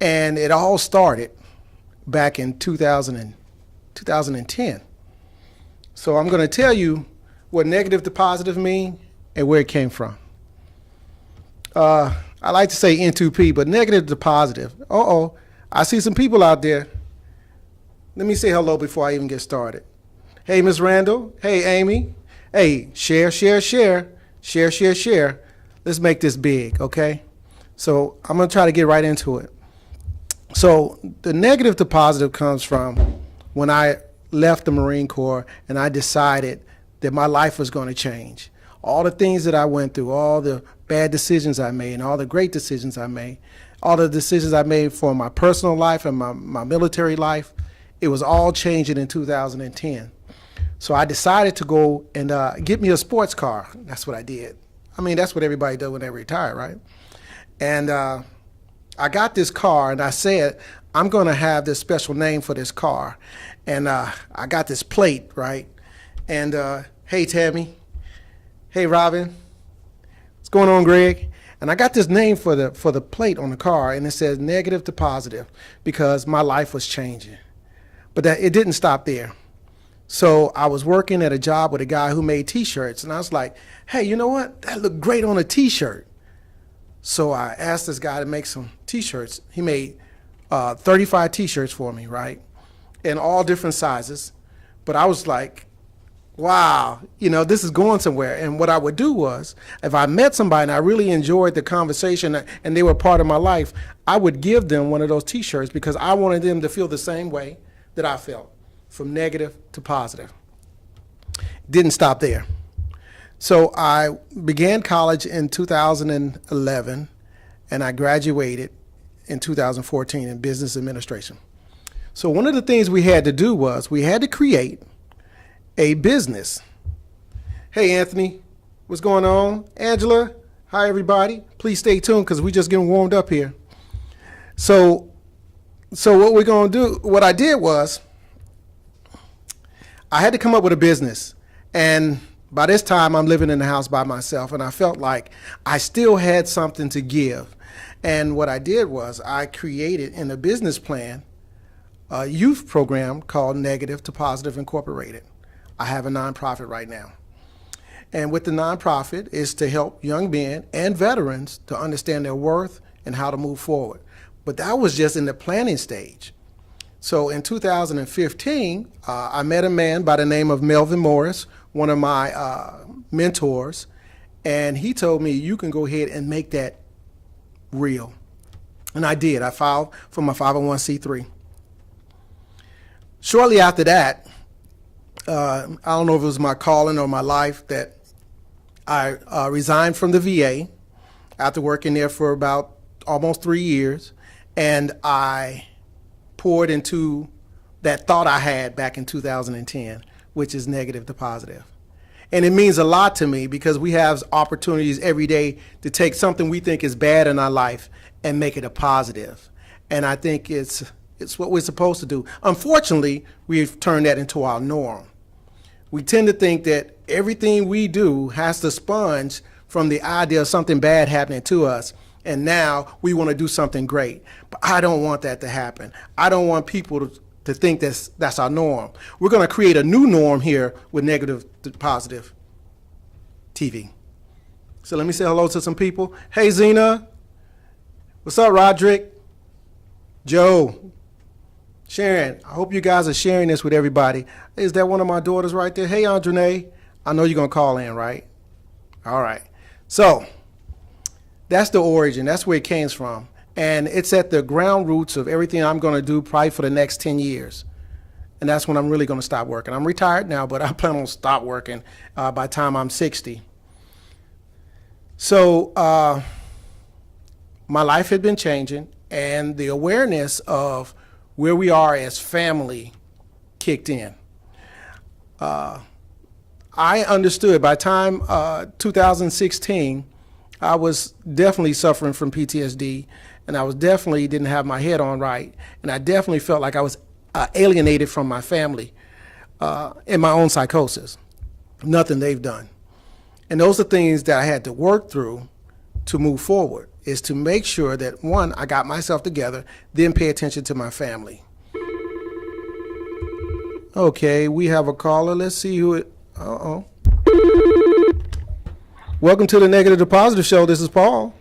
And it all started back in 2010. So I'm going to tell you what negative to positive mean and where it came from. I like to say N2P, but negative to positive. I see some people out there. Let me say hello before I even get started. Hey, Miss Randall. Hey, Amy. Hey, share. Let's make this big, okay? So I'm going to try to get right into it. So the negative to positive comes from when I left the Marine Corps and I decided that my life was going to change. All the things that I went through, all the bad decisions I made, and all the great decisions I made, all the decisions I made for my personal life and my military life, it was all changing in 2010. So I decided to go and get me a sports car. That's what I did. I mean, that's what everybody does when they retire, right? And I got this car, and I said, I'm going to have this special name for this car. And I got this plate, right? And hey, Tammy. Hey, Robin. What's going on, Greg? And I got this name for the plate on the car, and it says negative to positive because my life was changing. But it didn't stop there. So I was working at a job with a guy who made T-shirts, and I was like, hey, you know what? That looked great on a T-shirt. So I asked this guy to make some T-shirts. He made 35 T-shirts for me, right? In all different sizes. But I was like, wow, this is going somewhere. And what I would do was, if I met somebody and I really enjoyed the conversation and they were part of my life, I would give them one of those T-shirts because I wanted them to feel the same way that I felt, from negative to positive. Didn't stop there. So I began college in 2011, and I graduated in 2014 in business administration. So one of the things we had to do was we had to create a business. Hey, Anthony, what's going on? Angela, hi, everybody. Please stay tuned because we're just getting warmed up here. So what we're going to do, what I did was I had to come up with a business. And by this time, I'm living in the house by myself, and I felt like I still had something to give. And what I did was I created in a business plan a youth program called Negative to Positive Incorporated. I have a nonprofit right now. And with the nonprofit is to help young men and veterans to understand their worth and how to move forward. But that was just in the planning stage. So in 2015, I met a man by the name of Melvin Morris, one of my mentors, and he told me, you can go ahead and make that real. And I did. I filed for my 501c3. Shortly after that, I don't know if it was my calling or my life, that I resigned from the VA after working there for about almost 3 years, and I poured into that thought I had back in 2010, which is negative to positive. And it means a lot to me because we have opportunities every day to take something we think is bad in our life and make it a positive. And I think it's what we're supposed to do. Unfortunately, we've turned that into our norm. We tend to think that everything we do has to sponge from the idea of something bad happening to us, and now we want to do something great. But I don't want that to happen. I don't want people to think that's our norm. We're going to create a new norm here with negative to positive TV. So let me say hello to some people. Hey, Zena. What's up, Roderick? Joe. Sharon, I hope you guys are sharing this with everybody. Is that one of my daughters right there? Hey, Andrene. I know you're going to call in, right? All right. So that's the origin. That's where it came from. And it's at the ground roots of everything I'm going to do probably for the next 10 years. And that's when I'm really going to stop working. I'm retired now, but I plan on stop working by the time I'm 60. So my life had been changing, and the awareness of where we are as family kicked in. I understood by the time 2016, I was definitely suffering from PTSD, and I was definitely didn't have my head on right, and I definitely felt like I was alienated from my family in my own psychosis. Nothing they've done. And those are things that I had to work through to move forward. is to make sure that, one, I got myself together, then pay attention to my family. Okay, we have a caller. Let's see who it. Welcome to the Negative to Positive Show. This is Paul.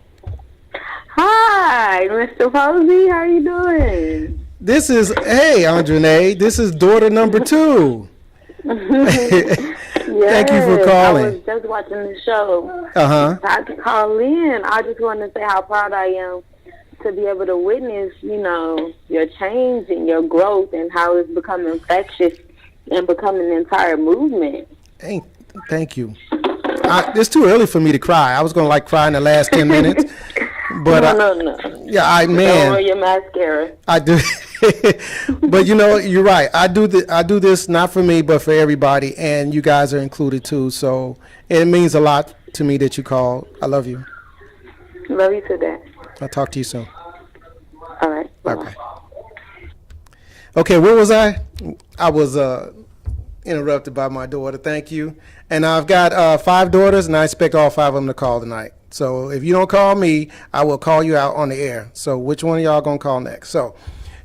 Hi, Mr. Posey. How you doing? This is, hey, Andrene. This is daughter number 2. Thank you for calling. I was just watching the show. Uh-huh. To call in. I just wanted to say how proud I am to be able to witness, your change and your growth and how it's become infectious and become an entire movement. Hey, thank you. It's too early for me to cry. I was going to cry in the last 10 minutes. But No. Yeah, man. Don't wear your mascara. I do. But you're right. I do this not for me, but for everybody, and you guys are included too. So it means a lot to me that you called. I love you. Love you too, Dad. I'll talk to you soon. All right. Okay. Okay, where was I? I was interrupted by my daughter. Thank you. And I've got 5 daughters, and I expect all 5 of them to call tonight. So if you don't call me, I will call you out on the air. So which one of y'all gonna call next? So,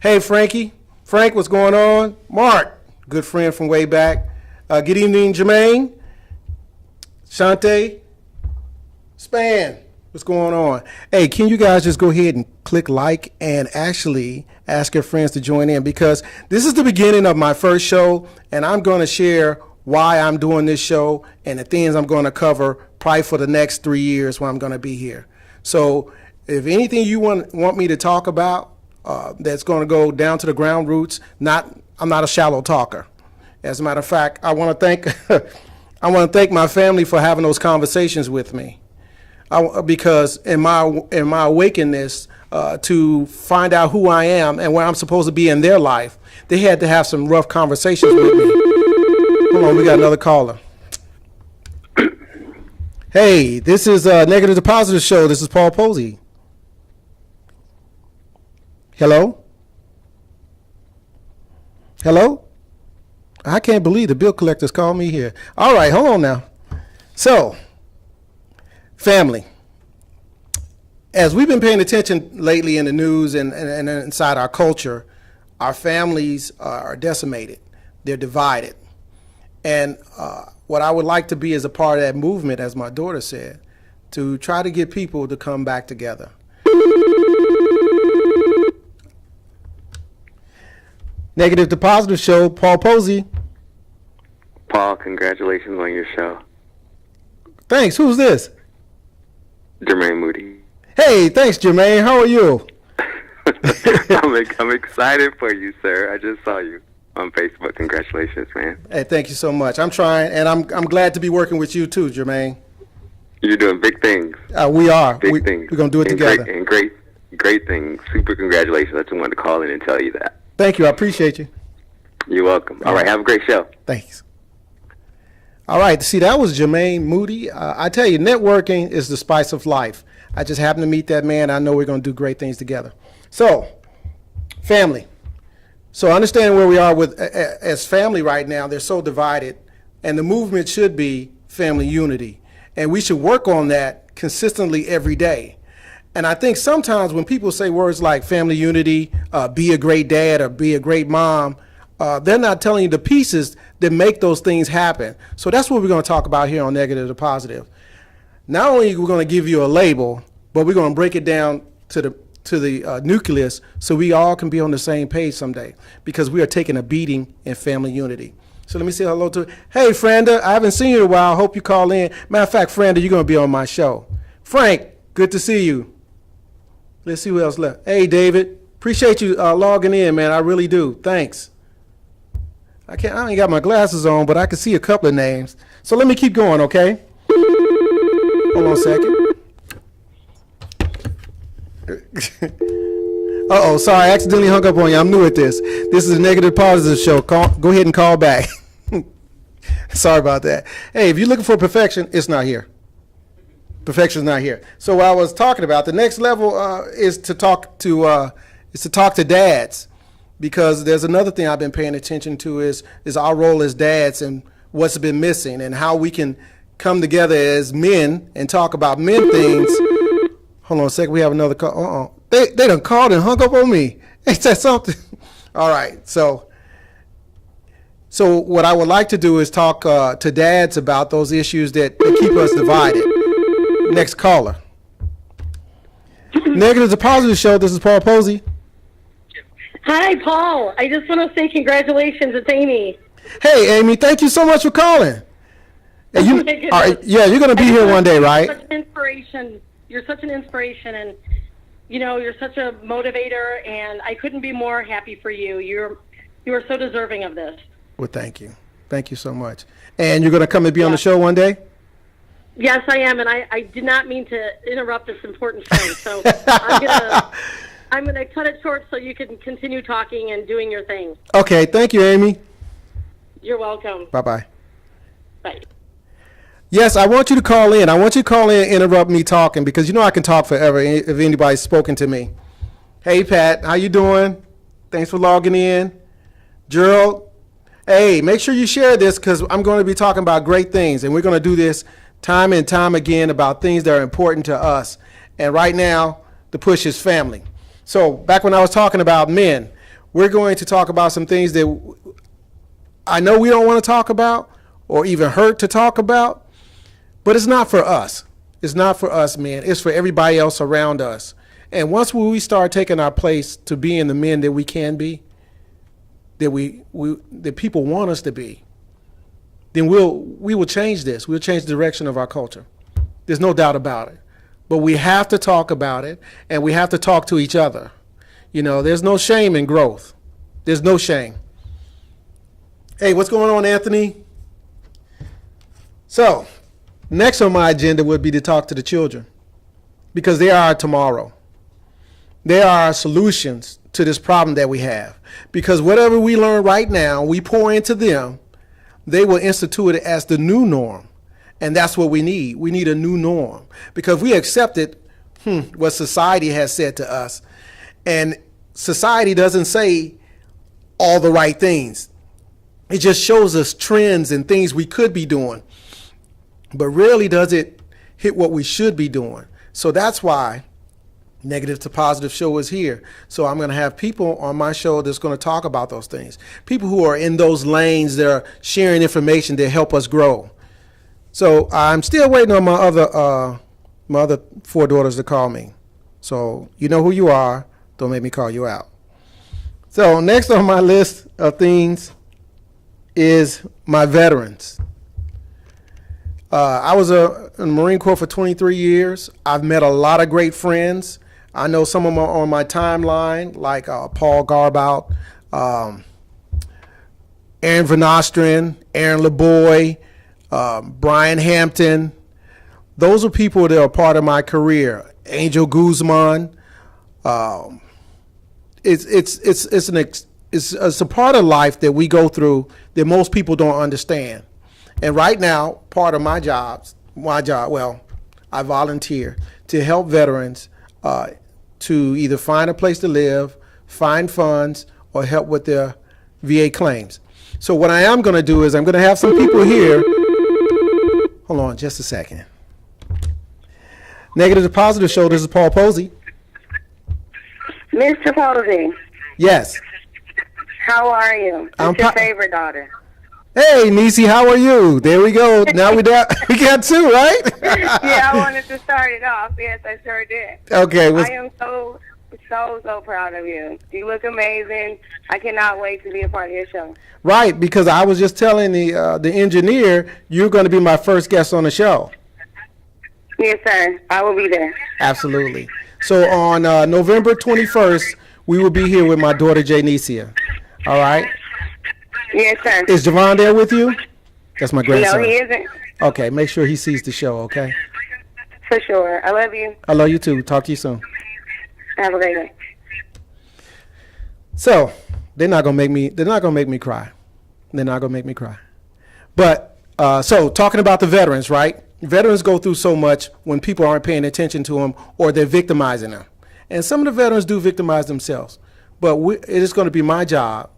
hey, Frankie. Frank, what's going on? Mark, good friend from way back. Good evening, Jermaine. Shante. Span, what's going on? Hey, can you guys just go ahead and click like and actually ask your friends to join in, because this is the beginning of my first show, and I'm going to share why I'm doing this show and the things I'm going to cover probably for the next 3 years when I'm going to be here. So if anything you want me to talk about that's going to go down to the ground roots, I'm not a shallow talker. As a matter of fact, I want to thank my family for having those conversations with me. Because in my awakeness to find out who I am and where I'm supposed to be in their life, they had to have some rough conversations with me. Hold on, we got another caller. Hey, this is Negative to Positive Show. This is Paul Posey. Hello? Hello? I can't believe the bill collectors called me here. All right, hold on now. So, family. As we've been paying attention lately in the news and inside our culture, our families are decimated. They're divided. And what I would like to be as a part of that movement, as my daughter said, to try to get people to come back together. Negative to Positive Show, Paul Posey. Paul, congratulations on your show. Thanks. Who's this? Jermaine Moody. Hey, thanks, Jermaine. How are you? I'm excited for you, sir. I just saw you on Facebook. Congratulations, man. Hey, thank you so much. I'm trying, and I'm glad to be working with you too, Jermaine. You're doing big things. We are. Big things. We're going to do it together. Great things. Super congratulations. I just wanted to call in and tell you that. Thank you. I appreciate you. You're welcome. All right. Have a great show. Thanks. All right. See, that was Jermaine Moody. I tell you, networking is the spice of life. I just happened to meet that man. I know we're going to do great things together. So, family. So understanding where we are with as family right now, they're so divided, and the movement should be family unity. And we should work on that consistently every day. And I think sometimes when people say words like family unity, be a great dad or be a great mom, they're not telling you the pieces that make those things happen. So that's what we're going to talk about here on Negative to Positive. Not only are we going to give you a label, but we're going to break it down to the nucleus so we all can be on the same page someday, because we are taking a beating in family unity. So let me say hello to, hey, Franda, I haven't seen you in a while. Hope you call in. Matter of fact, Franda, you're going to be on my show. Frank, good to see you. Let's see who else left. Hey, David, appreciate you logging in, man. I really do. Thanks. I ain't got my glasses on, but I can see a couple of names. So let me keep going, okay? Hold on a second. Uh-oh, sorry, I accidentally hung up on you. I'm new at this. This is a Negative Positive Show. Go ahead and call back. Sorry about that. Hey, if you're looking for perfection, it's not here. Perfection's not here. So what I was talking about, the next level is to talk to dads, because there's another thing I've been paying attention to is our role as dads and what's been missing and how we can come together as men and talk about men things. Hold on a second. We have another call. They done called and hung up on me. They said something. All right. So what I would like to do is talk to dads about those issues that keep us divided. Next caller. Negative to Positive Show. This is Paul Posey. Hi, Paul. I just want to say congratulations. It's Amy. Hey, Amy. Thank you so much for calling. And you, all right, yeah, you're going to be here one day, right? You're such an inspiration. You're such an inspiration, and you're such a motivator. And I couldn't be more happy for you. You are so deserving of this. Well, thank you. Thank you so much. And you're going to come and be on the show one day? Yes, I am, and I did not mean to interrupt this important show. So I'm gonna cut it short so you can continue talking and doing your thing. Okay, thank you, Amy. You're welcome. Bye-bye. Bye. Yes, I want you to call in. I want you to call in and interrupt me talking because I can talk forever if anybody's spoken to me. Hey, Pat, how you doing? Thanks for logging in. Gerald, hey, make sure you share this because I'm going to be talking about great things, and we're going to do this time and time again about things that are important to us. And right now, the push is family. So back when I was talking about men, we're going to talk about some things that I know we don't want to talk about or even hurt to talk about, but it's not for us. It's not for us, men. It's for everybody else around us. And once we start taking our place to being the men that we can be, that people want us to be, then we will change this. We'll change the direction of our culture. There's no doubt about it. But we have to talk about it, and we have to talk to each other. There's no shame in growth. There's no shame. Hey, what's going on, Anthony? So, next on my agenda would be to talk to the children because they are our tomorrow. They are our solutions to this problem that we have. Because whatever we learn right now, we pour into them, they will institute it as the new norm. And that's what we need. We need a new norm. Because we accepted what society has said to us. And society doesn't say all the right things. It just shows us trends and things we could be doing. But rarely does it hit what we should be doing. So that's why Negative to Positive Show is here. So I'm going to have people on my show that's going to talk about those things. People who are in those lanes that are sharing information that help us grow. So I'm still waiting on my other 4 daughters to call me. So you know who you are. Don't make me call you out. So next on my list of things is my veterans. I was in the Marine Corps for 23 years. I've met a lot of great friends. I know some of them are on my timeline, like Paul Garbout, Aaron Van Ostrin, Aaron LeBoy, Brian Hampton. Those are people that are part of my career. Angel Guzman. It's a part of life that we go through that most people don't understand. And right now, part of my job, I volunteer to help veterans to either find a place to live, find funds, or help with their VA claims. So what I am going to do is I'm going to have some people here. Hold on just a second. Negative to Positive Show, this is Paul Posey. Mr. Posey, Yes. how are you? I'm What's your po- favorite daughter? Hey, Nisi, how are you? There we go. Now we got 2, right? Yeah, I wanted to start it off. Yes, I sure did. Okay. I am so proud of you. You look amazing. I cannot wait to be a part of your show. Right, because I was just telling the engineer you're going to be my first guest on the show. Yes, sir. I will be there. Absolutely. So on November 21st, we will be here with my daughter, Janicia. All right? Yes, sir. Is Javon there with you? That's my No, grandson. he isn't. Okay, make sure he sees the show, okay? For sure. I love you. I love you too. Talk to you soon. Have a great day. So they're not gonna make me cry. They're not gonna make me cry. But so talking about the veterans, right? Veterans go through so much when people aren't paying attention to them or they're victimizing them. And some of the veterans do victimize themselves. But it is going to be my job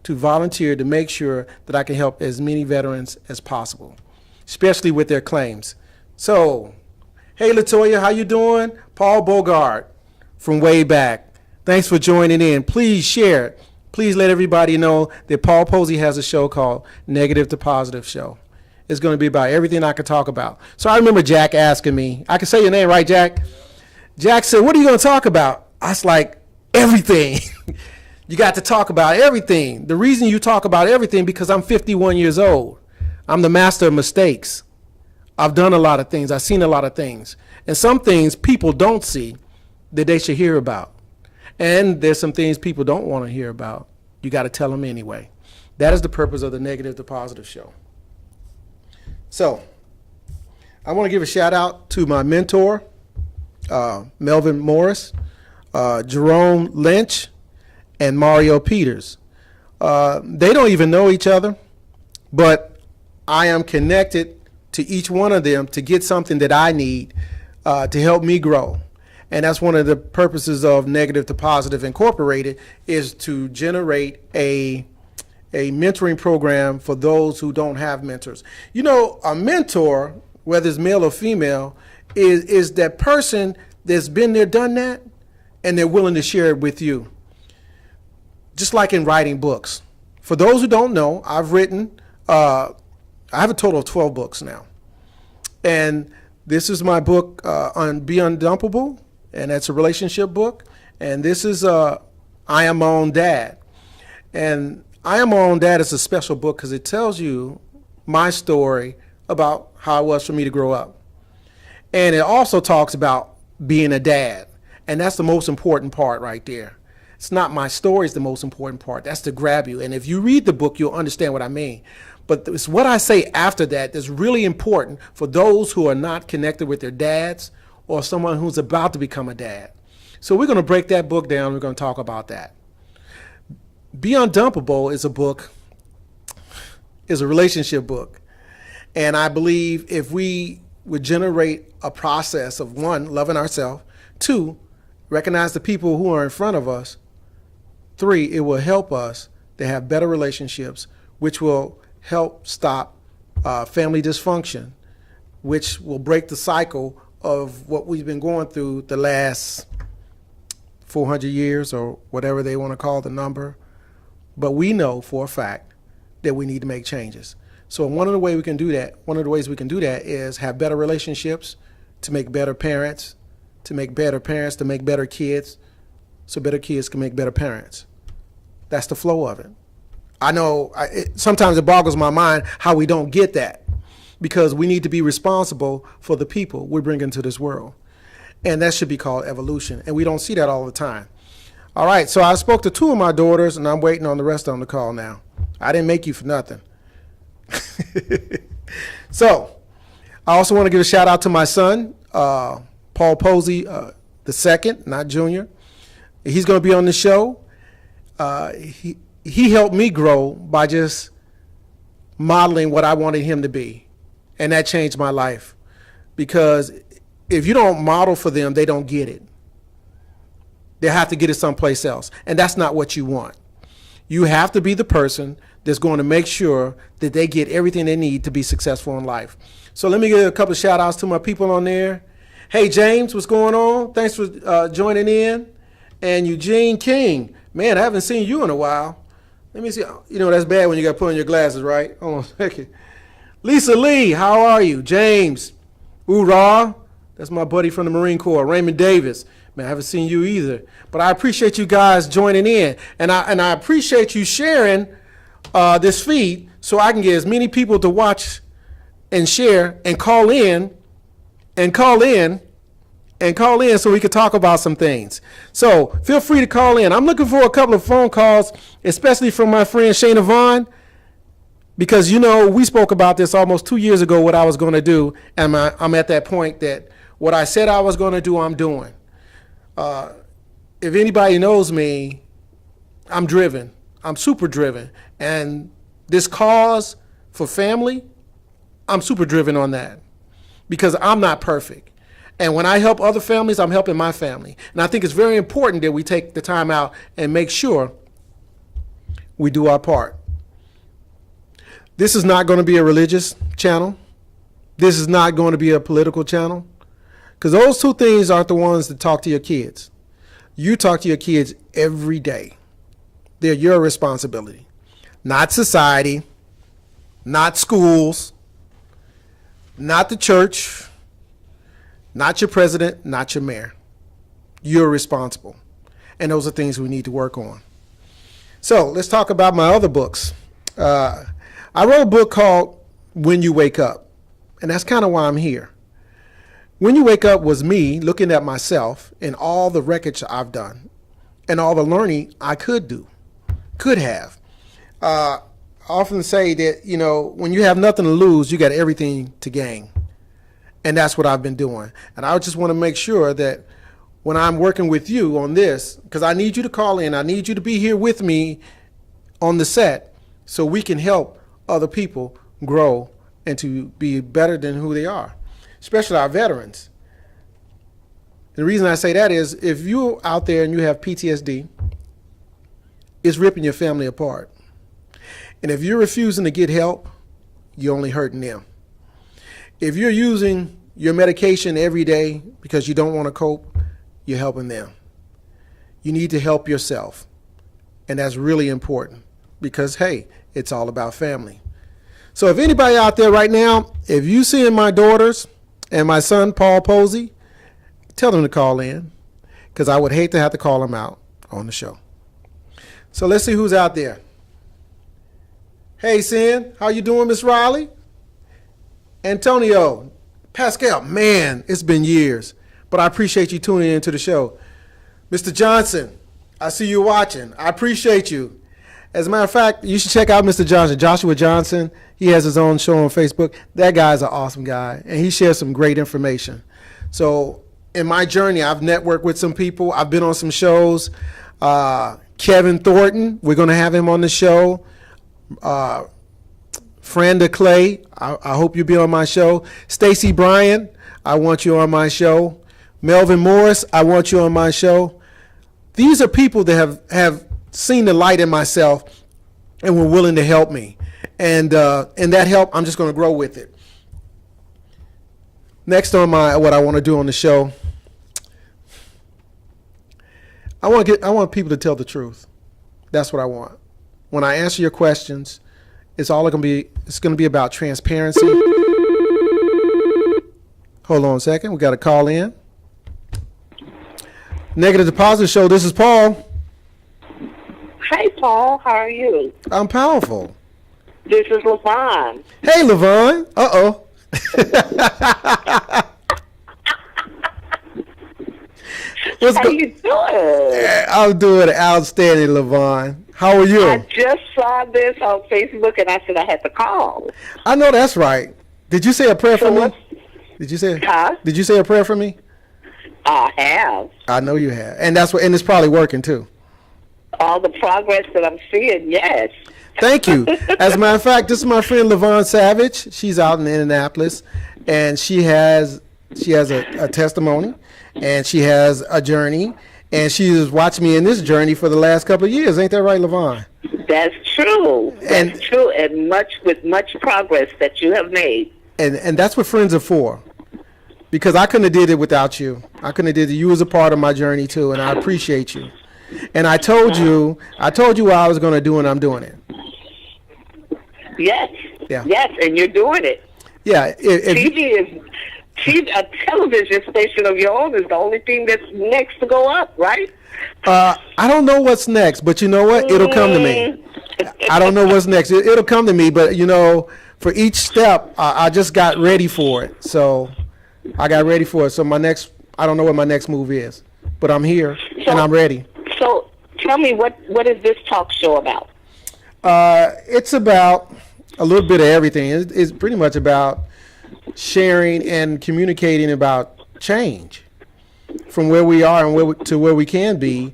to volunteer to make sure that I can help as many veterans as possible, especially with their claims. So Hey, Latoya, how you doing? Paul Bogart from way back. Thanks for joining in. Please share it. Please let everybody know that Paul Posey has a show called Negative to Positive Show. It's going to be about everything I could talk about. So I remember Jack asking me, I can say your name, right, Jack? Jack said, what are you going to talk about? I was like, everything. You got to talk about everything. The reason you talk about everything because I'm 51 years old. I'm the master of mistakes. I've done a lot of things. I've seen a lot of things. And some things people don't see that they should hear about. And there's some things people don't want to hear about. You got to tell them anyway. That is the purpose of the Negative to Positive Show. So I want to give a shout out to my mentor, Melvin Morris, Jerome Lynch, and Mario Peters. They don't even know each other, but I am connected to each one of them to get something that I need to help me grow. And that's one of the purposes of Negative to Positive Incorporated, is to generate a mentoring program for those who don't have mentors. You know, a mentor, whether it's male or female, is that person that's been there, done that, and they're willing to share it with you. Just like in writing books. For those who don't know, I've written, I have a total of 12 books now. And this is my book on Be Undumpable, and that's a relationship book. And this is I Am My Own Dad. And I Am My Own Dad is a special book because it tells you my story about how it was for me to grow up. And it also talks about being a dad. And that's the most important part right there. It's not my story is the most important part. That's to grab you. And if you read the book, you'll understand what I mean. But it's what I say after that that's really important for those who are not connected with their dads or someone who's about to become a dad. So we're going to break that book down. We're going to talk about that. Be Undumpable is a book, is a relationship book. And I believe if we would generate a process of, one, loving ourselves, two, recognize the people who are in front of us, three, it will help us to have better relationships, which will help stop family dysfunction, which will break the cycle of what we've been going through the last 400 years or whatever they want to call the number. But we know for a fact that we need to make changes. So one of the ways we can do that is have better relationships, to make better parents, to make better kids, so better kids can make better parents. That's the flow of it. I know sometimes it boggles my mind how we don't get that, because we need to be responsible for the people we bring into this world. And that should be called evolution. And we don't see that all the time. All right, so I spoke to two of my daughters, and I'm waiting on the rest on the call now. I didn't make you for nothing. So I also want to give a shout out to my son, Paul Posey the second, not Junior. He's going to be on the show. He helped me grow by just modeling what I wanted him to be. And that changed my life. Because if you don't model for them, they don't get it. They have to get it someplace else. And that's not what you want. You have to be the person that's going to make sure that they get everything they need to be successful in life. So let me give a couple of shout outs to my people on there. Hey, James, what's going on? Thanks for joining in. And Eugene King, man, I haven't seen you in a while. Let me see. You know, that's bad when you got to put on your glasses, right? Hold on a second. Lisa Lee, how are you? James, hoorah. That's my buddy from the Marine Corps, Raymond Davis. Man, I haven't seen you either. But I appreciate you guys joining in. And I appreciate you sharing this feed so I can get as many people to watch and share and call in so we could talk about some things. So feel free to call in. I'm looking for a couple of phone calls, especially from my friend Shayna Vaughn, because, you know, we spoke about this almost 2 years ago, what I was going to do. And I'm at that point that what I said I was going to do, I'm doing. If anybody knows me, I'm driven. I'm super driven. And this cause for family, I'm super driven on that because I'm not perfect. And when I help other families, I'm helping my family. And I think it's very important that we take the time out and make sure we do our part. This is not going to be a religious channel. This is not going to be a political channel. Because those two things aren't the ones that talk to your kids. You talk to your kids every day. They're your responsibility. Not society, not schools, not the church, not your president, not your mayor. You're responsible. And those are things we need to work on. So let's talk about my other books. I wrote a book called When You Wake Up, and that's kind of why I'm here. When You Wake Up was me looking at myself and all the wreckage I've done and all the learning I could have. I often say that, you know, when you have nothing to lose, you got everything to gain. And that's what I've been doing. And I just want to make sure that when I'm working with you on this, because I need you to call in, I need you to be here with me on the set so we can help other people grow and to be better than who they are, especially our veterans. The reason I say that is if you're out there and you have PTSD, it's ripping your family apart. And if you're refusing to get help, you're only hurting them. If you're using your medication every day because you don't want to cope, you're helping them. You need to help yourself. And that's really important because, hey, it's all about family. So if anybody out there right now, if you seeing my daughters and my son, Paul Posey, tell them to call in because I would hate to have to call them out on the show. So let's see who's out there. Hey, Sin, how you doing, Miss Riley? Antonio, Pascal, man, it's been years, but I appreciate you tuning into the show. Mr. Johnson, I see you watching. I appreciate you. As a matter of fact, you should check out Mr. Johnson, Joshua Johnson. He has his own show on Facebook. That guy's an awesome guy, and he shares some great information. So in my journey, I've networked with some people. I've been on some shows. Kevin Thornton, we're going to have him on the show. Franda Clay, I hope you'll be on my show. Stacy Bryan, I want you on my show. Melvin Morris, I want you on my show. These are people that have seen the light in myself and were willing to help me. And that help, I'm just going to grow with it. Next on what I want to do on the show, I want people to tell the truth. That's what I want. When I answer your questions, it's going to be about transparency. Hold on a second. We got a call in. Negative Deposit Show. This is Paul. Hi, Paul. How are you? I'm powerful. This is LaVon. Hey, LaVon. Uh-oh. How you doing? I'm doing outstanding, LaVon. How are you? I just saw this on Facebook, and I said I had to call. I know that's right. Did you say a prayer for me? Did you say? Huh? Did you say a prayer for me? I have. I know you have, and and it's probably working too. All the progress that I'm seeing, yes. Thank you. As a matter of fact, this is my friend LaVon Savage. She's out in Indianapolis, and she has a testimony, and she has a journey, and she has watched me in this journey for the last couple of years. Ain't that right, LaVon? That's true. That's true, and with much progress that you have made. And that's what friends are for. Because I couldn't have did it without you. I couldn't have did it. You was a part of my journey too, and I appreciate you. And I told you what I was going to do, and I'm doing it. Yes. Yeah. Yes, and you're doing it. Yeah. A television station of your own is the only thing that's next to go up, right? I don't know what's next, but you know what? It'll come to me. I don't know what's next. It'll come to me, but you know, for each step, I just got ready for it. So I got ready for it. So I don't know what my next move is, but I'm here and I'm ready. So tell me, what is this talk show about? It's about a little bit of everything. It's pretty much about sharing and communicating about change from where we are and to where we can be.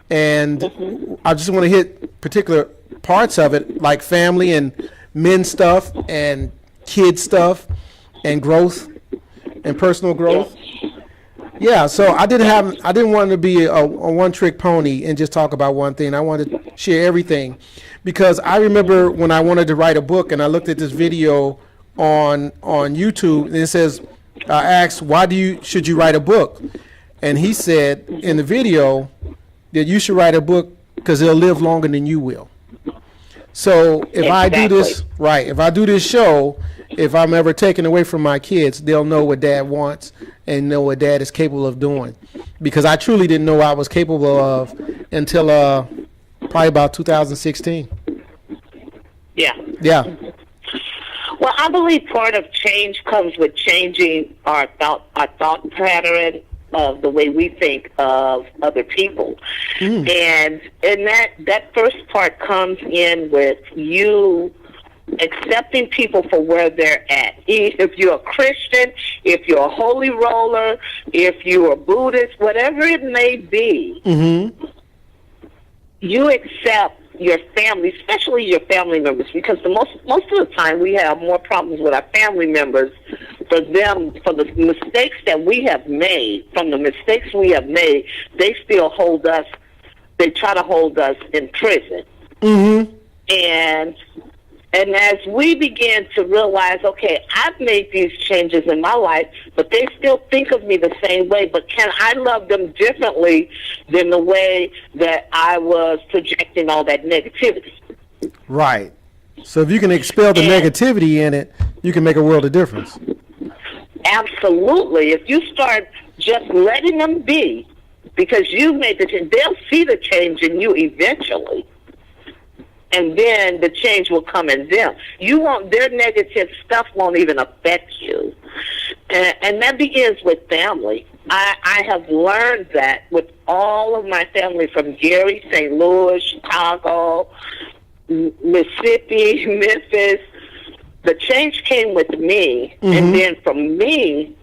And I just want to hit particular parts of it, like family and men stuff and kid stuff and growth and personal growth. Yeah, so I didn't want to be a one-trick pony and just talk about one thing. I wanted to share everything because I remember when I wanted to write a book and I looked at this video on YouTube and it says I asked, should you write a book? And he said in the video that you should write a book because it'll live longer than you will. So if I do this, right, if I do this show, if I'm ever taken away from my kids, they'll know what dad wants and know what dad is capable of doing. Because I truly didn't know I was capable of until probably about 2016. Yeah. Yeah. Well, I believe part of change comes with changing our thought pattern of the way we think of other people. And that first part comes in with you accepting people for where they're at. If you're a Christian, if you're a holy roller, if you're a Buddhist, whatever it may be, you accept your family, especially your family members, because most of the time we have more problems with our family members for the mistakes that we have made. From the mistakes we have made, they still hold us. They try to hold us in prison. And as we begin to realize, okay, I've made these changes in my life, but they still think of me the same way, but can I love them differently than the way that I was projecting all that negativity? Right. So if you can expel the negativity in it, you can make a world of difference. Absolutely. If you start just letting them be, because you've made the change, they'll see the change in you eventually. And then the change will come in them. Their negative stuff won't even affect you. And that begins with family. I have learned that with all of my family from Gary, St. Louis, Chicago, Mississippi, Memphis. The change came with me, and then from me,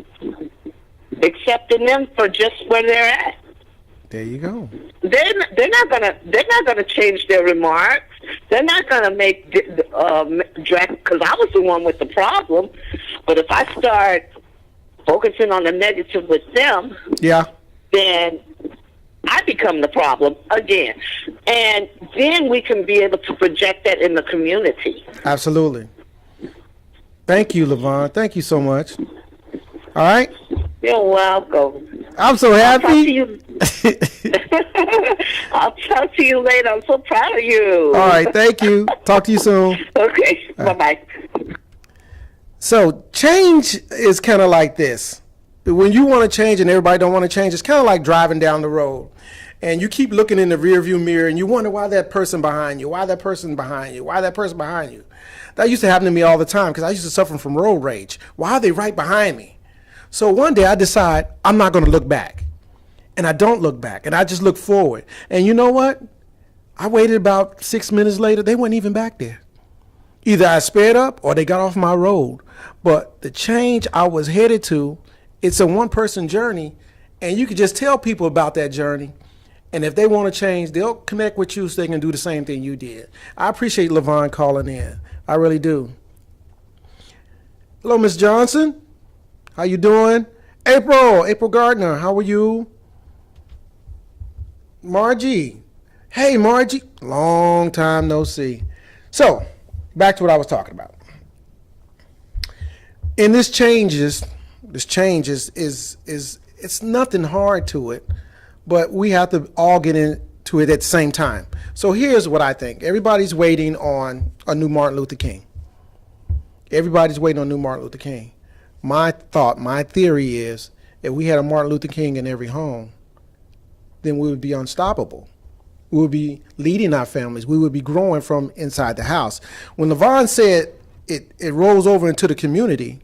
accepting them for just where they're at. There you go. They're not gonna change their remarks. They're not gonna make drag, because I was the one with the problem. But if I start focusing on the negative with them, then I become the problem again, and then we can be able to project that in the community. Absolutely. Thank you, LaVon. Thank you so much. All right. You're welcome. I'm so happy. I'll talk to you later. I'm so proud of you. All right. Thank you. Talk to you soon. Okay. Bye-bye. So change is kind of like this. When you want to change and everybody don't want to change, it's kind of like driving down the road. And you keep looking in the rearview mirror and you wonder why that person behind you, why that person behind you, why that person behind you. That used to happen to me all the time because I used to suffer from road rage. Why are they right behind me? So one day I decide I'm not going to look back. And I don't look back. And I just look forward. And you know what? I waited about 6 minutes later. They weren't even back there. Either I sped up or they got off my road. But the change I was headed to, it's a one-person journey. And you can just tell people about that journey. And if they want to change, they'll connect with you so they can do the same thing you did. I appreciate LaVon calling in. I really do. Hello, Miss Johnson. How you doing? April Gardner, how are you? Margie. Hey, Margie. Long time no see. So, back to what I was talking about. And this change is it's nothing hard to it, but we have to all get into it at the same time. So here's what I think. Everybody's waiting on a new Martin Luther King. Everybody's waiting on a new Martin Luther King. My theory is if we had a Martin Luther King in every home, then we would be unstoppable. We would be leading our families. We would be growing from inside the house. When LaVon said it rolls over into the community,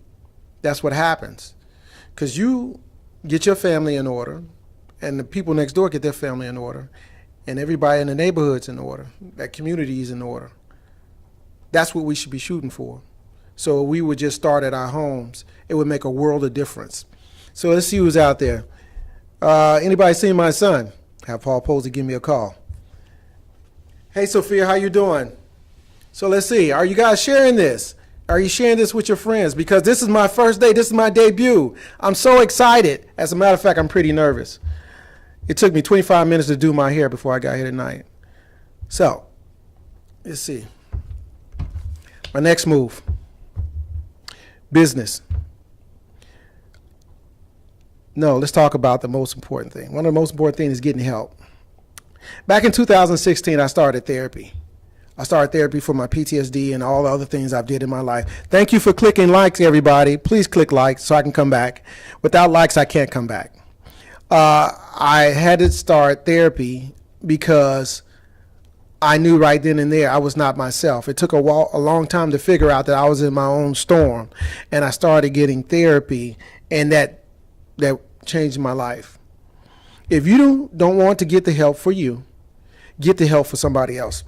that's what happens. Because you get your family in order, and the people next door get their family in order, and everybody in the neighborhood's in order. That community is in order. That's what we should be shooting for. So we would just start at our homes. It would make a world of difference. So let's see who's out there. Anybody seen my son? Have Paul Posey give me a call. Hey, Sophia, how you doing? So let's see. Are you guys sharing this? Are you sharing this with your friends? Because this is my first day. This is my debut. I'm so excited. As a matter of fact, I'm pretty nervous. It took me 25 minutes to do my hair before I got here tonight. So, let's see. My next move. Business. No, let's talk about the most important thing. One of the most important things is getting help. Back in 2016, I started therapy. I started therapy for my PTSD and all the other things I've did in my life. Thank you for clicking likes, everybody. Please click likes so I can come back. Without likes, I can't come back. I had to start therapy because I knew right then and there I was not myself. It took a long time to figure out that I was in my own storm, and I started getting therapy, and that changed my life. If you don't want to get the help for you, get the help for somebody else.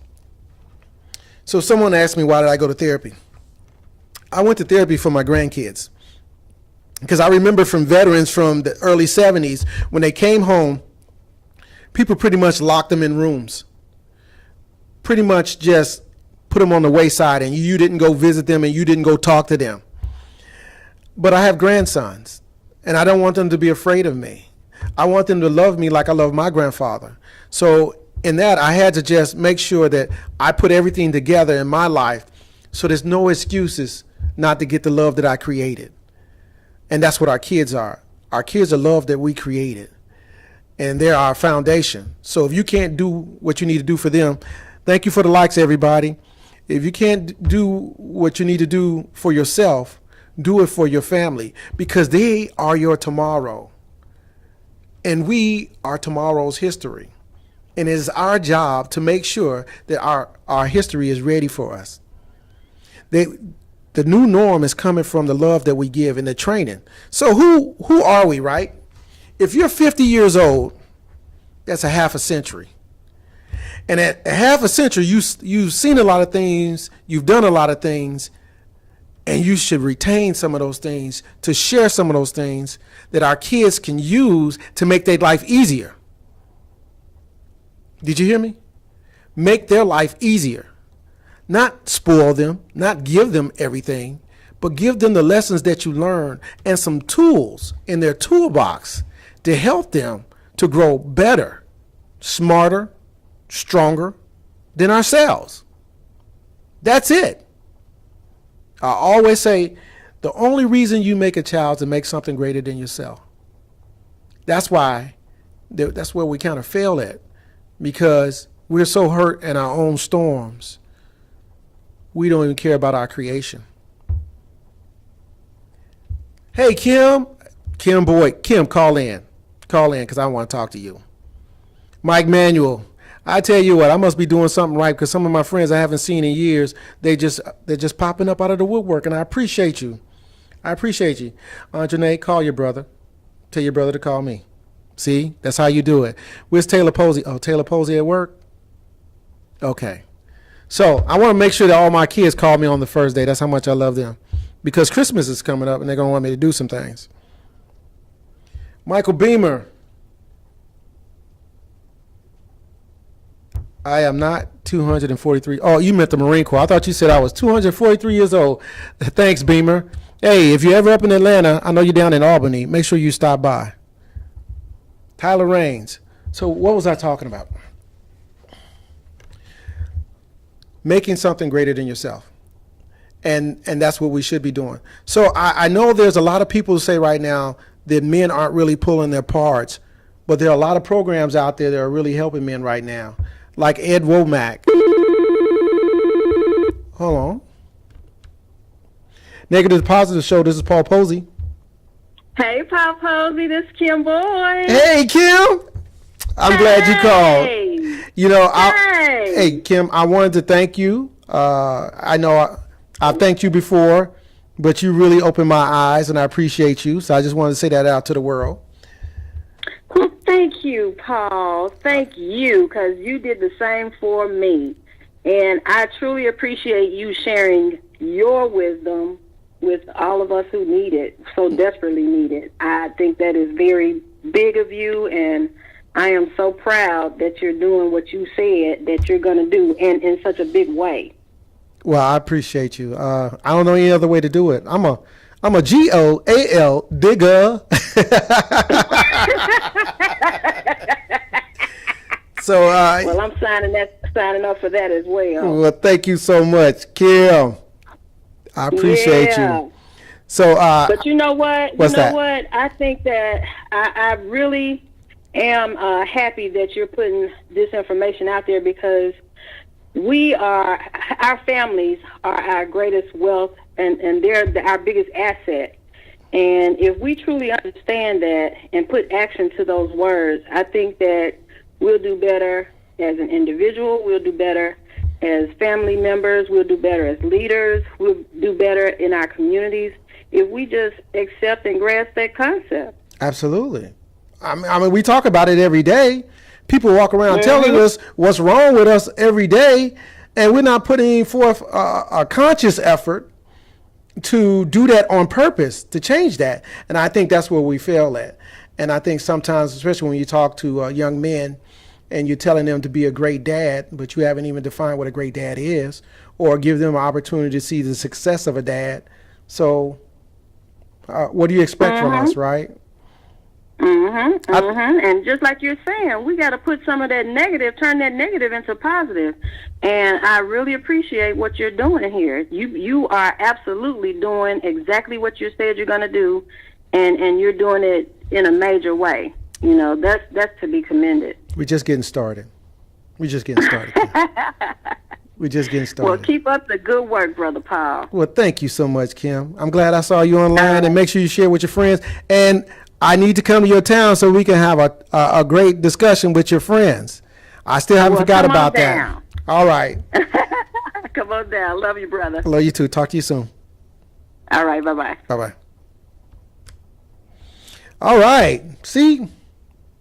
So someone asked me, why did I go to therapy? I went to therapy for my grandkids. Because I remember from veterans from the early 70s, when they came home, people pretty much locked them in rooms. Pretty much just put them on the wayside, and you didn't go visit them and you didn't go talk to them. But I have grandsons, and I don't want them to be afraid of me. I want them to love me like I love my grandfather. So in that, I had to just make sure that I put everything together in my life so there's no excuses not to get the love that I created. And that's what our kids are. Our kids are love that we created, and they're our foundation. So if you can't do what you need to do for them, thank you for the likes, everybody. If you can't do what you need to do for yourself, do it for your family, because they are your tomorrow. And we are tomorrow's history. And it is our job to make sure that our history is ready for us. The new norm is coming from the love that we give and the training. So who are we, right? If you're 50 years old, that's a half a century. And at a half a century, you've seen a lot of things, you've done a lot of things, and you should retain some of those things, to share some of those things that our kids can use to make their life easier. Did you hear me? Make their life easier. Not spoil them, not give them everything, but give them the lessons that you learn and some tools in their toolbox to help them to grow better, smarter, stronger than ourselves. That's it. I always say the only reason you make a child is to make something greater than yourself. That's where we kind of fail at, because we're so hurt in our own storms. We don't even care about our creation. Hey, Kim, call in because I want to talk to you. Mike Manuel, I tell you what, I must be doing something right, because some of my friends I haven't seen in years, they're just popping up out of the woodwork, and I appreciate you. Janae, call your brother. Tell your brother to call me. See, that's how you do it. Where's Taylor Posey? Oh, Taylor Posey at work? Okay. So I want to make sure that all my kids call me on the first day. That's how much I love them, because Christmas is coming up and they're going to want me to do some things. Michael Beamer. I am not 243. Oh, you meant the Marine Corps. I thought you said I was 243 years old. Thanks, Beamer. Hey, if you're ever up in Atlanta, I know you're down in Albany, make sure you stop by. Tyler Raines. So what was I talking about? Making something greater than yourself. And that's what we should be doing. So I know there's a lot of people who say right now that men aren't really pulling their parts, but there are a lot of programs out there that are really helping men right now, like Ed Womack. Hold on. Negative to Positive Show, this is Paul Posey. Hey, Paul Posey, this is Kim Boyd. Hey, Kim. I'm glad you called. You know, hey, Kim, I wanted to thank you. I know I've thanked you before, but you really opened my eyes, and I appreciate you. So I just wanted to say that out to the world. Well, thank you, Paul. Thank you, because you did the same for me. And I truly appreciate you sharing your wisdom with all of us who need it, so desperately need it. I think that is very big of you, and I am so proud that you're doing what you said that you're going to do, and in such a big way. Well, I appreciate you. I don't know any other way to do it. I'm a GOAL digger. So, well, I'm signing up for that as well. Well, thank you so much, Kim. I appreciate you. So, But you know what? What's you know that? what? I think that I really am happy that you're putting this information out there, because our families are our greatest wealth, and they're our biggest asset. And if we truly understand that and put action to those words, I think that we'll do better as an individual, we'll do better as family members, we'll do better as leaders, we'll do better in our communities if we just accept and grasp that concept. Absolutely. I mean, we talk about it every day. People walk around telling us what's wrong with us every day, and we're not putting forth a conscious effort to do that on purpose, to change that. And I think that's where we fail at. And I think sometimes, especially when you talk to young men and you're telling them to be a great dad, but you haven't even defined what a great dad is, or give them an opportunity to see the success of a dad. So what do you expect from us, right? And just like you're saying, we got to put some of that negative, turn that negative into positive. And I really appreciate what you're doing here. You are absolutely doing exactly what you said you're going to do, and you're doing it in a major way. You know, that's to be commended. We're just getting started. We're just getting started. We're just getting started. Well, keep up the good work, Brother Paul. Well, thank you so much, Kim. I'm glad I saw you online, and make sure you share with your friends. And I need to come to your town so we can have a great discussion with your friends. I still haven't forgot about that. All right. Come on down. Love you, brother. Love you too. Talk to you soon. All right. Bye-bye. Bye-bye. All right. See,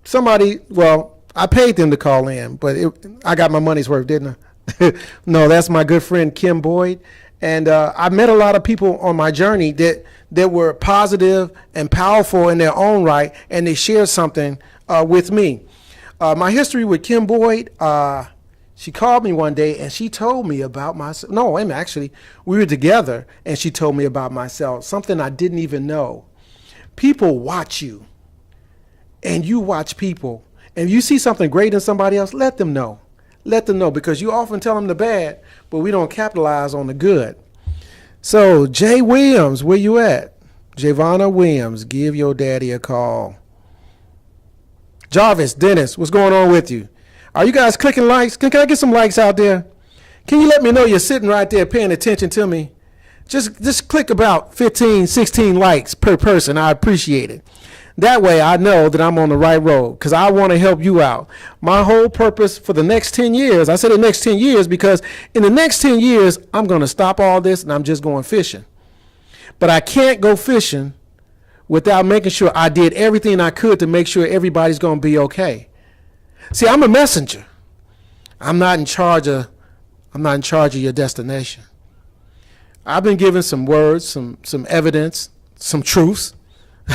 somebody, well, I paid them to call in, but I got my money's worth, didn't I? No, that's my good friend, Kim Boyd. And I met a lot of people on my journey that were positive and powerful in their own right, and they shared something with me. My history with Kim Boyd, she called me one day and she told me about myself. No, wait a minute, actually, we were together and she told me about myself, something I didn't even know. People watch you, and you watch people. And if you see something great in somebody else, let them know. Let them know, because you often tell them the bad, but we don't capitalize on the good. So, Jay Williams, where you at? Javonna Williams, give your daddy a call. Jarvis, Dennis, what's going on with you? Are you guys clicking likes? Can I get some likes out there? Can you let me know you're sitting right there paying attention to me? Just click about 15, 16 likes per person. I appreciate it. That way I know that I'm on the right road, because I want to help you out. My whole purpose for the next 10 years, I said the next 10 years because in the next 10 years, I'm going to stop all this and I'm just going fishing. But I can't go fishing without making sure I did everything I could to make sure everybody's going to be okay. See, I'm a messenger. I'm not in charge of your destination. I've been given some words, some evidence, some truths,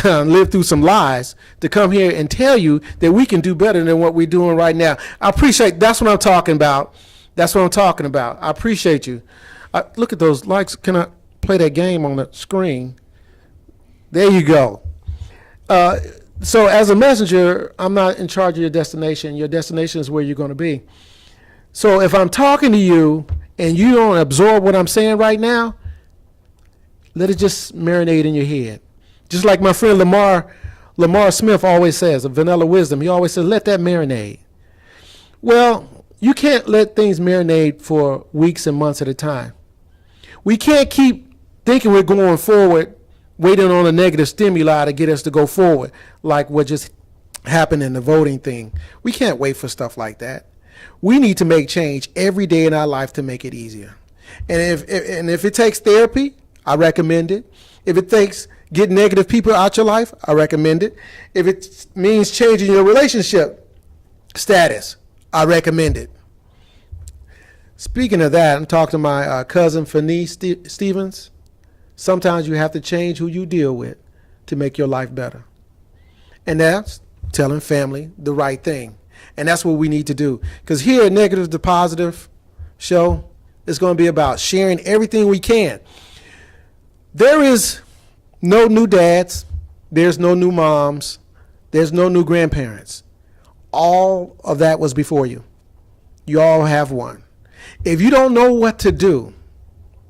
lived through some lies to come here and tell you that we can do better than what we're doing right now. I appreciate, that's what I'm talking about. That's what I'm talking about. I appreciate you. Look at those likes. Can I play that game on the screen? There you go. So as a messenger, I'm not in charge of your destination. Your destination is where you're going to be. So if I'm talking to you and you don't absorb what I'm saying right now, let it just marinate in your head. Just like my friend Lamar Smith always says, of Vanilla Wisdom, he always says, let that marinate. Well, you can't let things marinate for weeks and months at a time. We can't keep thinking we're going forward, waiting on a negative stimuli to get us to go forward, like what just happened in the voting thing. We can't wait for stuff like that. We need to make change every day in our life to make it easier. And if it takes therapy, I recommend it. If it takes getting negative people out your life, I recommend it. If it means changing your relationship status, I recommend it. Speaking of that, I'm talking to my cousin Fanny Stevens. Sometimes you have to change who you deal with to make your life better. And that's telling family the right thing. And that's what we need to do. Because here at Negative to Positive show, it's going to be about sharing everything we can. There is no new dads. There's no new moms. There's no new grandparents. All of that was before you. You all have one. If you don't know what to do,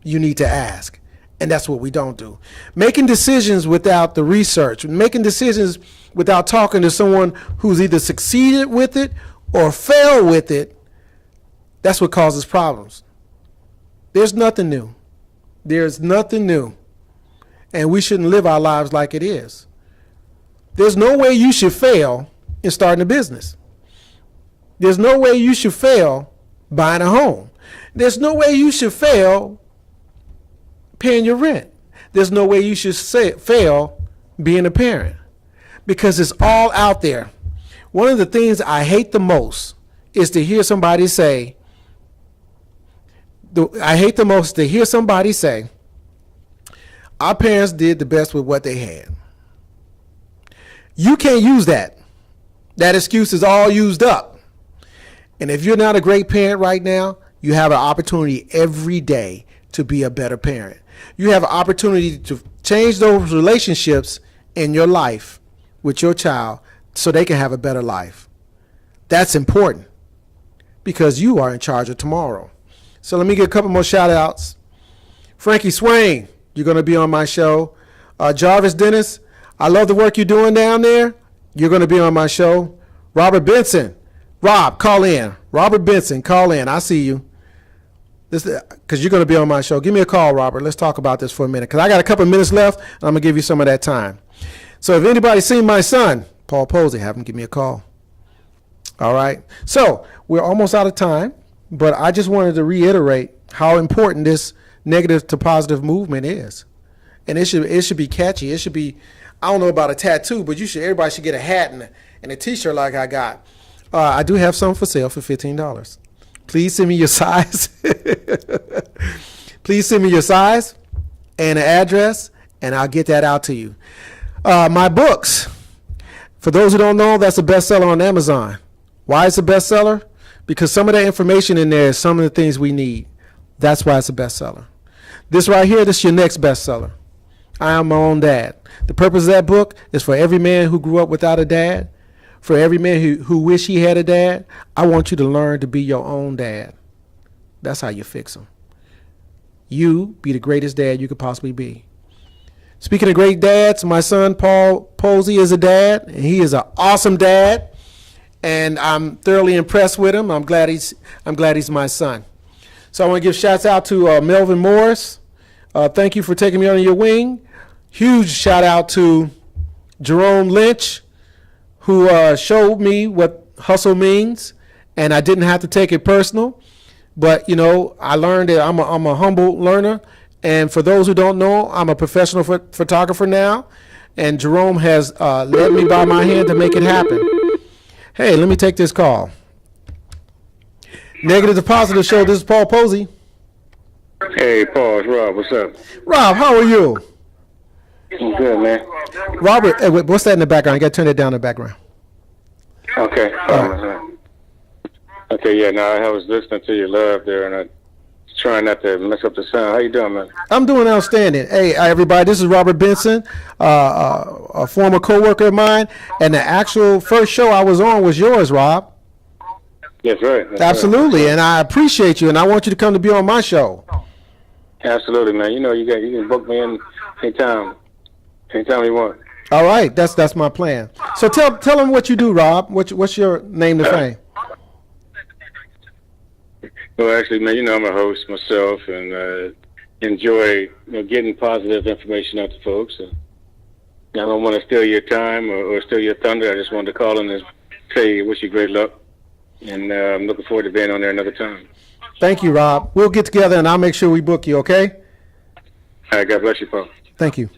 you need to ask. And that's what we don't do. Making decisions without the research, making decisions without talking to someone who's either succeeded with it or failed with it, that's what causes problems. There's nothing new. There's nothing new. And we shouldn't live our lives like it is. There's no way you should fail in starting a business. There's no way you should fail buying a home. There's no way you should fail paying your rent. There's no way you should fail being a parent, because it's all out there. One of the things I hate the most is to hear somebody say, our parents did the best with what they had. You can't use that. That excuse is all used up. And if you're not a great parent right now, you have an opportunity every day to be a better parent. You have an opportunity to change those relationships in your life with your child so they can have a better life. That's important because you are in charge of tomorrow. So let me get a couple more shout outs. Frankie Swain, you're going to be on my show. Jarvis Dennis, I love the work you're doing down there. You're going to be on my show. Robert Benson, Rob, call in. Robert Benson, call in. I see you. Because you're going to be on my show. Give me a call, Robert. Let's talk about this for a minute. Because I got a couple of minutes left, and I'm going to give you some of that time. So if anybody's seen my son, Paul Posey, have him give me a call. All right. So we're almost out of time, but I just wanted to reiterate how important this negative to positive movement is. And it should be catchy. It should be, I don't know about a tattoo, but everybody should get a hat and a T-shirt like I got. I do have some for sale for $15. Please send me your size. Please send me your size and an address, and I'll get that out to you. My books, for those who don't know, that's a bestseller on Amazon. Why it's a bestseller? Because some of that information in there is some of the things we need. That's why it's a bestseller. This right here, this is your next bestseller. I Am My Own Dad. The purpose of that book is for every man who grew up without a dad. For every man who wish he had a dad, I want you to learn to be your own dad. That's how you fix them. You be the greatest dad you could possibly be. Speaking of great dads, my son Paul Posey is a dad, and he is an awesome dad, and I'm thoroughly impressed with him. I'm glad he's my son. So I want to give shouts out to Melvin Morris. Thank you for taking me under your wing. Huge shout out to Jerome Lynch, who showed me what hustle means, and I didn't have to take it personal. But, I learned that I'm a humble learner. And for those who don't know, I'm a professional photographer now, and Jerome has led me by my hand to make it happen. Hey, let me take this call. Negative to Positive Show, this is Paul Posey. Hey, Paul, it's Rob. What's up? Rob, how are you? I'm good, man. Robert, hey, what's that in the background? You got to turn it down in the background. Okay. Okay, yeah, now I was listening to your love there, and I trying not to mess up the sound. How you doing, man? I'm doing outstanding. Hey, everybody, this is Robert Benson, a former co-worker of mine, and the actual first show I was on was yours, Rob. That's right. Absolutely, right. And I appreciate you, and I want you to come to be on my show. Absolutely, man. You can book me in anytime you want. All right, that's my plan. So tell them what you do, Rob. What's your name to fame? Well, actually, man, I'm a host myself, and enjoy getting positive information out to folks. And I don't want to steal your time or steal your thunder. I just wanted to call in and say wish you great luck, and I'm looking forward to being on there another time. Thank you, Rob. We'll get together, and I'll make sure we book you, okay? All right, God bless you, Paul. Thank you.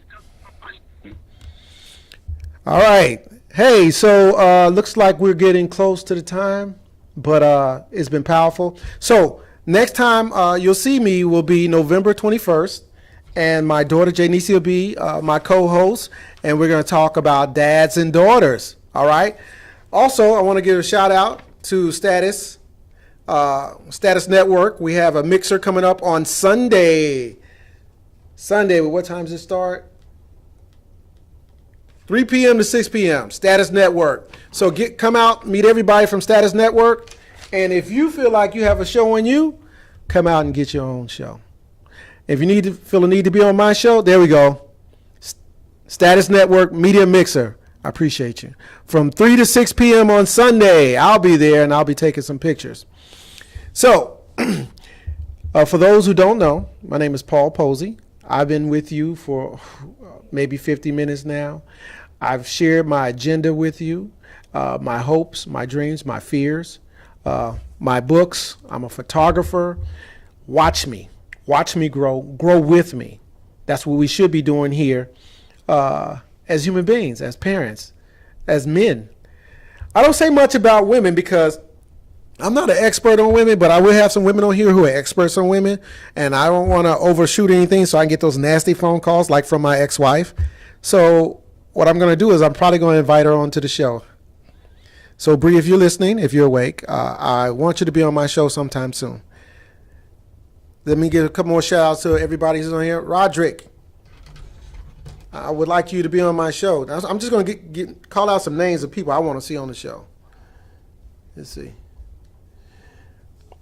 All right. Hey, so looks like we're getting close to the time, but it's been powerful. So next time you'll see me will be November 21st, and my daughter Janice will be my co-host, and we're going to talk about dads and daughters. All right. Also, I want to give a shout out to Status Network. We have a mixer coming up on Sunday. What time does it start? 3 p.m. to 6 p.m. Status Network. So come out, meet everybody from Status Network. And if you feel like you have a show on you, come out and get your own show. If you feel a need to be on my show, there we go. Status Network Media Mixer. I appreciate you. From 3 to 6 p.m. on Sunday, I'll be there and I'll be taking some pictures. So, for those who don't know, my name is Paul Posey. I've been with you for maybe 50 minutes now. I've shared my agenda with you, my hopes, my dreams, my fears, my books. I'm a photographer. Watch me grow with me. That's what we should be doing here as human beings, as parents, as men. I don't say much about women because I'm not an expert on women, but I will have some women on here who are experts on women, and I don't want to overshoot anything so I can get those nasty phone calls like from my ex-wife. So what I'm going to do is I'm probably going to invite her onto the show. So Bree, if you're listening, if you're awake, I want you to be on my show sometime soon. Let me give a couple more shout outs to everybody who's on here. Roderick, I would like you to be on my show. I'm just going to call out some names of people I want to see on the show. Let's see.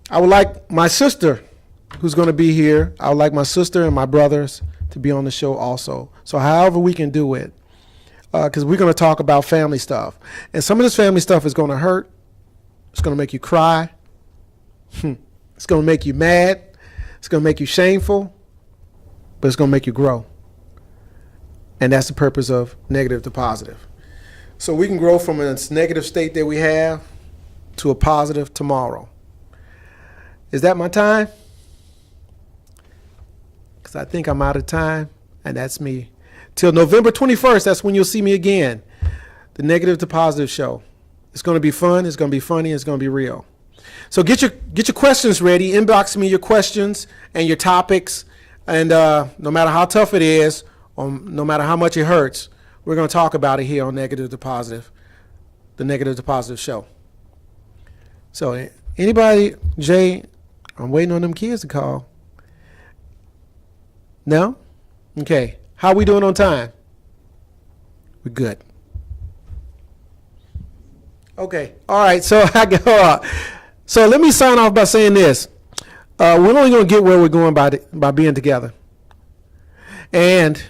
I would like my sister, who's going to be here. I would like my sister and my brothers to be on the show also. So however we can do it, because we're going to talk about family stuff. And some of this family stuff is going to hurt. It's going to make you cry. It's going to make you mad. It's going to make you shameful. But it's going to make you grow. And that's the purpose of negative to positive. So we can grow from a negative state that we have to a positive tomorrow. Is that my time? Because I think I'm out of time, and that's me. Till November 21st, that's when you'll see me again. The Negative to Positive Show. It's going to be fun, it's going to be funny, it's going to be real. So get your questions ready. Inbox me your questions and your topics. And no matter how tough it is, or no matter how much it hurts, we're going to talk about it here on Negative to Positive, the Negative to Positive Show. So anybody, Jay, I'm waiting on them kids to call. No? Okay. How we doing on time? We're good. Okay. All right. So so let me sign off by saying this. We're only going to get where we're going by being together. And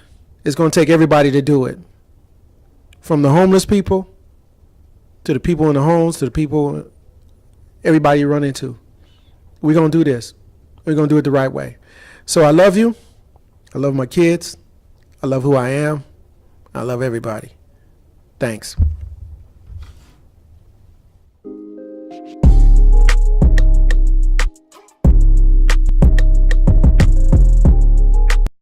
it's going to take everybody to do it. From the homeless people to the people in the homes to the people, everybody you run into. We're going to do this. We're going to do it the right way. So I love you. I love my kids. I love who I am. I love everybody. Thanks.